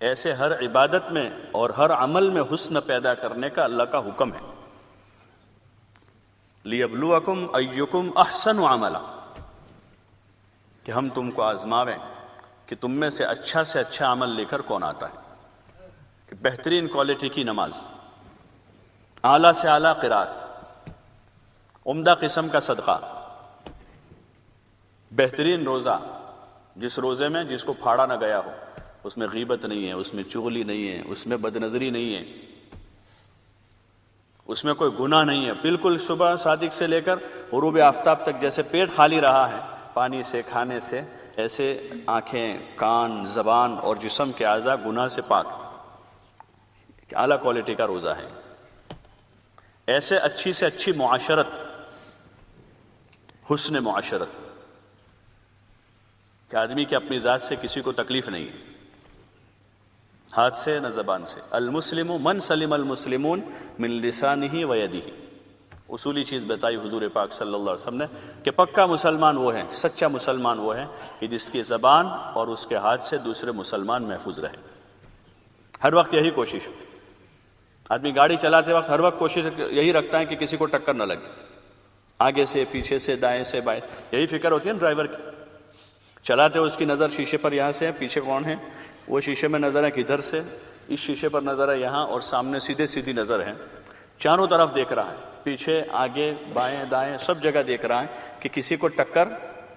ایسے ہر عبادت میں اور ہر عمل میں حسن پیدا کرنے کا اللہ کا حکم ہے۔ لِيَبْلُوَكُمْ أَيُّكُمْ أَحْسَنُ عَمَلًا، کہ ہم تم کو آزماویں کہ تم میں سے اچھا عمل لے کر کون آتا ہے، کہ بہترین کوالٹی کی نماز، اعلیٰ سے اعلیٰ قرات، عمدہ قسم کا صدقہ، بہترین روزہ، جس روزے میں جس کو پھاڑا نہ گیا ہو، اس میں غیبت نہیں ہے، اس میں چغلی نہیں ہے، اس میں بدنظری نہیں ہے، اس میں کوئی گناہ نہیں ہے، بالکل صبح صادق سے لے کر غروب آفتاب تک جیسے پیٹ خالی رہا ہے پانی سے کھانے سے، ایسے آنکھیں، کان، زبان اور جسم کے اعضاء گناہ سے پاک، اعلیٰ کوالٹی کا روزہ ہے۔ ایسے اچھی سے اچھی معاشرت، حسن معاشرت، کہ آدمی کی اپنی ذات سے کسی کو تکلیف نہیں ہے، ہاتھ سے نہ زبان سے۔ المسلم من سلم المسلمون من لسانہ و یدہ، اصولی چیز بتائی حضور پاک صلی اللہ علیہ وسلم نے کہ پکا مسلمان وہ ہے، سچا مسلمان وہ ہے کہ جس کی زبان اور اس کے ہاتھ سے دوسرے مسلمان محفوظ رہے۔ ہر وقت یہی کوشش، آدمی گاڑی چلاتے وقت ہر وقت کوشش یہی رکھتا ہے کہ کسی کو ٹکر نہ لگے، آگے سے، پیچھے سے، دائیں سے، بائیں، یہی فکر ہوتی ہے نا ڈرائیور کی۔ چلاتے ہو اس کی نظر شیشے پر یہاں سے ہے، پیچھے کون ہے، وہ شیشے میں نظر ہے کدھر سے، اس شیشے پر نظر ہے یہاں، اور سامنے سیدھی نظر ہے، چاروں طرف دیکھ رہا ہے، پیچھے، آگے، بائیں، دائیں، سب جگہ دیکھ رہا ہے کہ کسی کو ٹکر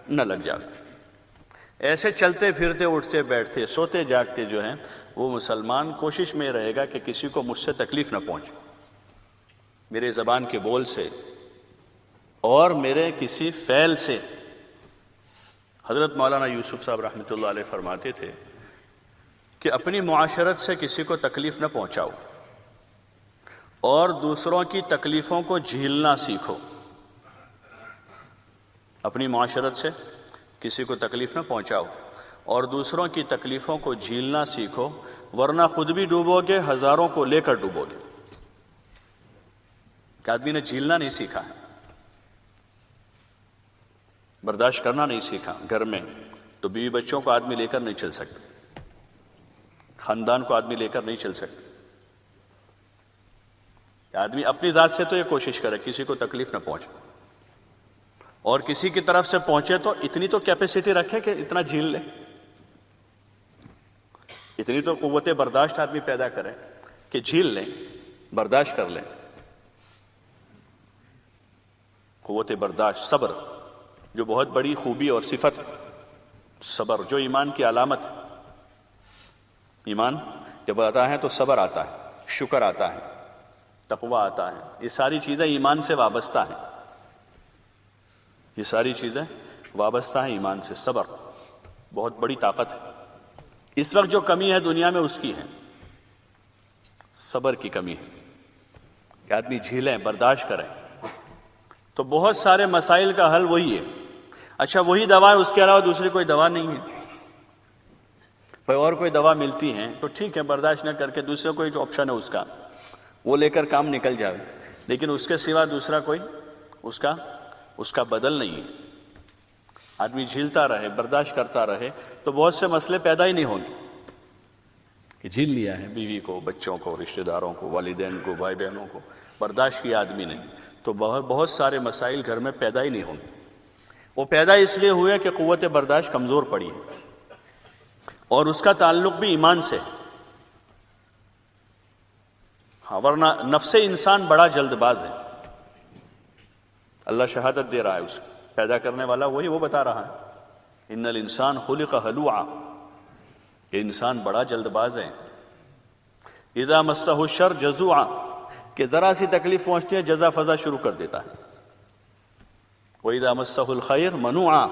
نہ لگ جائے۔ ایسے چلتے پھرتے، اٹھتے بیٹھتے، سوتے جاگتے جو ہیں وہ مسلمان کوشش میں رہے گا کہ کسی کو مجھ سے تکلیف نہ پہنچے، میرے زبان کے بول سے اور میرے کسی فعل سے۔ حضرت مولانا یوسف صاحب رحمۃ اللہ علیہ فرماتے تھے کہ اپنی معاشرت سے کسی کو تکلیف نہ پہنچاؤ اور دوسروں کی تکلیفوں کو جھیلنا سیکھو۔ اپنی معاشرت سے کسی کو تکلیف نہ پہنچاؤ اور دوسروں کی تکلیفوں کو جھیلنا سیکھو، ورنہ خود بھی ڈوبو گے، ہزاروں کو لے کر ڈوبو گے۔ کہ آدمی نے جھیلنا نہیں سیکھا، برداشت کرنا نہیں سیکھا گھر میں، تو بیوی بچوں کو آدمی لے کر نہیں چل سکتا، خاندان کو آدمی لے کر نہیں چل سکتا۔ آدمی اپنی ذات سے تو یہ کوشش کرے کسی کو تکلیف نہ پہنچے، اور کسی کی طرف سے پہنچے تو اتنی تو کیپیسٹی رکھے کہ اتنا جھیل لے، اتنی تو قوت برداشت آدمی پیدا کرے کہ جھیل لیں، برداشت کر لیں۔ قوت برداشت، صبر، جو بہت بڑی خوبی اور صفت ہے، صبر جو ایمان کی علامت ہے۔ ایمان جب آتا ہے تو صبر آتا ہے، شکر آتا ہے، تقویٰ آتا ہے، یہ ساری چیزیں ایمان سے وابستہ ہیں، یہ ساری چیزیں وابستہ ہیں ایمان سے۔ صبر بہت بڑی طاقت ہے۔ اس وقت جو کمی ہے دنیا میں اس کی ہے، صبر کی کمی ہے، کہ آدمی جھیلیں، برداشت کریں تو بہت سارے مسائل کا حل وہی ہے۔ اچھا وہی دوا ہے، اس کے علاوہ دوسری کوئی دوا نہیں ہے، کوئی اور کوئی دوا ملتی ہیں تو ٹھیک ہے، برداشت نہ کر کے دوسرے کوئی جو آپشن ہے اس کا وہ لے کر کام نکل جائے، لیکن اس کے سوا دوسرا کوئی اس کا بدل نہیں ہے۔ آدمی جھیلتا رہے، برداشت کرتا رہے تو بہت سے مسئلے پیدا ہی نہیں ہوں گے، کہ جھیل لیا ہے بیوی کو، بچوں کو، رشتہ داروں کو، والدین کو، بھائی بہنوں کو، برداشت کیا آدمی نے تو بہت سارے مسائل گھر میں پیدا ہی نہیں ہوں گے۔ وہ پیدا اس لیے ہوئے کہ قوت برداشت کمزور پڑی ہے، اور اس کا تعلق بھی ایمان سے، ہاں، ورنہ نفس انسان بڑا جلد باز ہے۔ اللہ شہادت دے رہا ہے، اس پیدا کرنے والا وہی، وہ بتا رہا ہے ان الانسان خلق ہلوعا، کہ انسان بڑا جلد باز ہے۔ اذا مسہ الشر جزوعا، کہ ذرا سی تکلیف پہنچتی ہے جزا فضا شروع کر دیتا ہے۔ وَإِذَا مَسَّهُ الْخَيْرُ مَنُوعًا،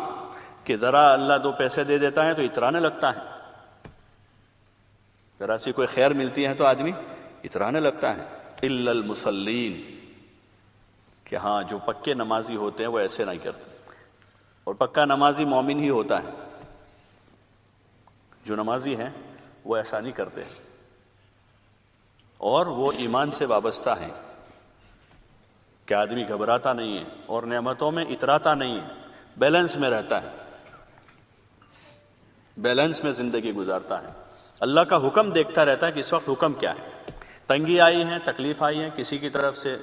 کہ ذرا اللہ دو پیسے دے دیتا ہے تو اترانے لگتا ہے، ذرا سی کوئی خیر ملتی ہے تو آدمی اترانے لگتا ہے۔ إِلَّا الْمُصَلِّينَ، کہ ہاں جو پکے نمازی ہوتے ہیں وہ ایسے نہیں کرتے، اور پکا نمازی مومن ہی ہوتا ہے، جو نمازی ہیں وہ ایسا نہیں کرتے، اور وہ ایمان سے وابستہ ہیں، کہ آدمی گھبراتا نہیں ہے اور نعمتوں میں اتراتا نہیں ہے، بیلنس میں رہتا ہے، بیلنس میں زندگی گزارتا ہے۔ اللہ کا حکم دیکھتا رہتا ہے کہ اس وقت حکم کیا ہے. تنگی آئی ہے، تکلیف آئی ہے، کسی کی طرف سے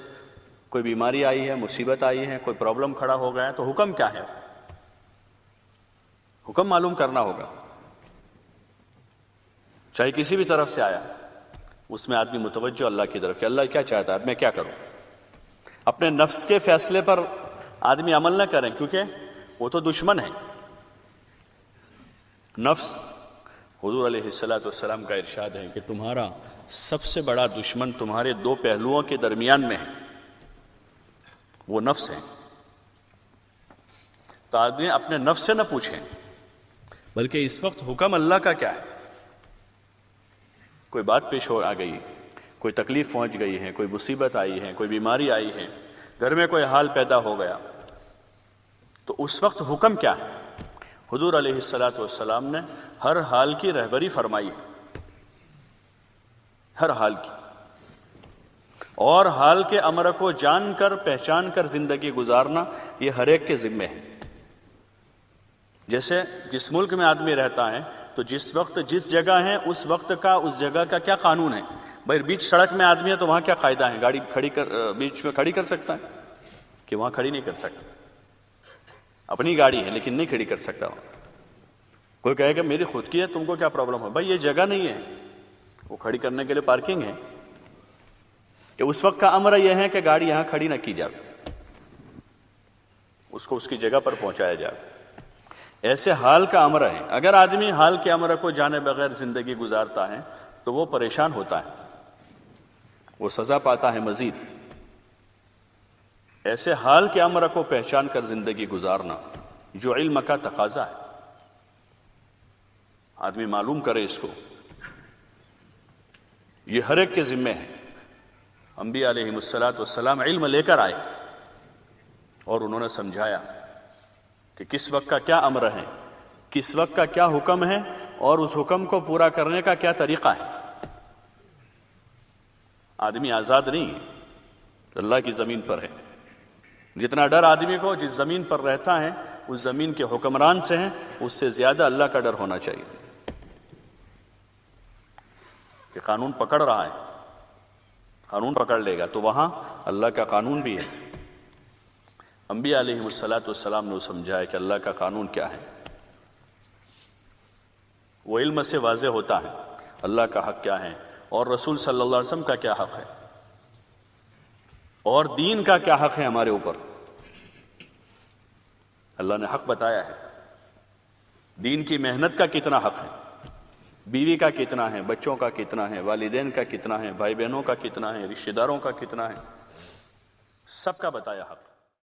کوئی بیماری آئی ہے، مصیبت آئی ہے، کوئی پرابلم کھڑا ہو گیا ہے، تو حکم کیا ہے؟ حکم معلوم کرنا ہوگا. چاہے کسی بھی طرف سے آیا، اس میں آدمی متوجہ اللہ کی طرف کہ اللہ کیا چاہتا ہے، اب میں کیا کروں. اپنے نفس کے فیصلے پر آدمی عمل نہ کریں، کیونکہ وہ تو دشمن ہے. نفس، حضور علیہ السلام کا ارشاد ہے کہ تمہارا سب سے بڑا دشمن تمہارے دو پہلوؤں کے درمیان میں ہے، وہ نفس ہے. تو آدمی اپنے نفس سے نہ پوچھیں، بلکہ اس وقت حکم اللہ کا کیا ہے. کوئی بات پیش آ گئی، کوئی تکلیف پہنچ گئی ہے، کوئی مصیبت آئی ہے، کوئی بیماری آئی ہے، گھر میں کوئی حال پیدا ہو گیا، تو اس وقت حکم کیا ہے؟ حضور علیہ السلام نے ہر حال کی رہبری فرمائی ہے، ہر حال کی. اور حال کے امر کو جان کر پہچان کر زندگی گزارنا یہ ہر ایک کے ذمے ہے. جیسے جس ملک میں آدمی رہتا ہے تو جس وقت جس جگہ ہے اس وقت کا اس جگہ کا کیا قانون ہے. بھائی بیچ سڑک میں آدمی ہے تو وہاں کیا قاعدہ ہے؟ گاڑی کھڑی بیچ میں کھڑی کر سکتا ہے کہ وہاں کھڑی نہیں کر سکتا؟ اپنی گاڑی ہے لیکن نہیں کھڑی کر سکتا. کوئی کہے کہ میری خود کی ہے، تم کو کیا پرابلم ہے؟ بھائی یہ جگہ نہیں ہے، وہ کھڑی کرنے کے لیے پارکنگ ہے. کہ اس وقت کا امر یہ ہے کہ گاڑی یہاں کھڑی نہ کی جائے، اس کو اس کی جگہ پر پہنچایا جائے. ایسے حال کا امر ہے. اگر آدمی حال کے امر کو جانے بغیر زندگی گزارتا ہے تو وہ پریشان ہوتا ہے، وہ سزا پاتا ہے مزید. ایسے حال کے امر کو پہچان کر زندگی گزارنا جو علم کا تقاضا ہے، آدمی معلوم کرے اس کو، یہ ہر ایک کے ذمے ہے. انبیاء علیہ السلام علم لے کر آئے اور انہوں نے سمجھایا کہ کس وقت کا کیا امر ہے، کس وقت کا کیا حکم ہے، اور اس حکم کو پورا کرنے کا کیا طریقہ ہے. آدمی آزاد نہیں ہے، اللہ کی زمین پر ہے. جتنا ڈر آدمی کو جس زمین پر رہتا ہے اس زمین کے حکمران سے ہے، اس سے زیادہ اللہ کا ڈر ہونا چاہیے. کہ قانون پکڑ رہا ہے، قانون پکڑ لے گا تو وہاں اللہ کا قانون بھی ہے. انبیاء علیہ السلام نے سمجھایا کہ اللہ کا قانون کیا ہے. وہ علم سے واضح ہوتا ہے اللہ کا حق کیا ہے، اور رسول صلی اللہ علیہ وسلم کا کیا حق ہے، اور دین کا کیا حق ہے ہمارے اوپر. اللہ نے حق بتایا ہے. دین کی محنت کا کتنا حق ہے، بیوی کا کتنا ہے، بچوں کا کتنا ہے، والدین کا کتنا ہے، بھائی بہنوں کا کتنا ہے، رشتہ داروں کا کتنا ہے، سب کا بتایا حق.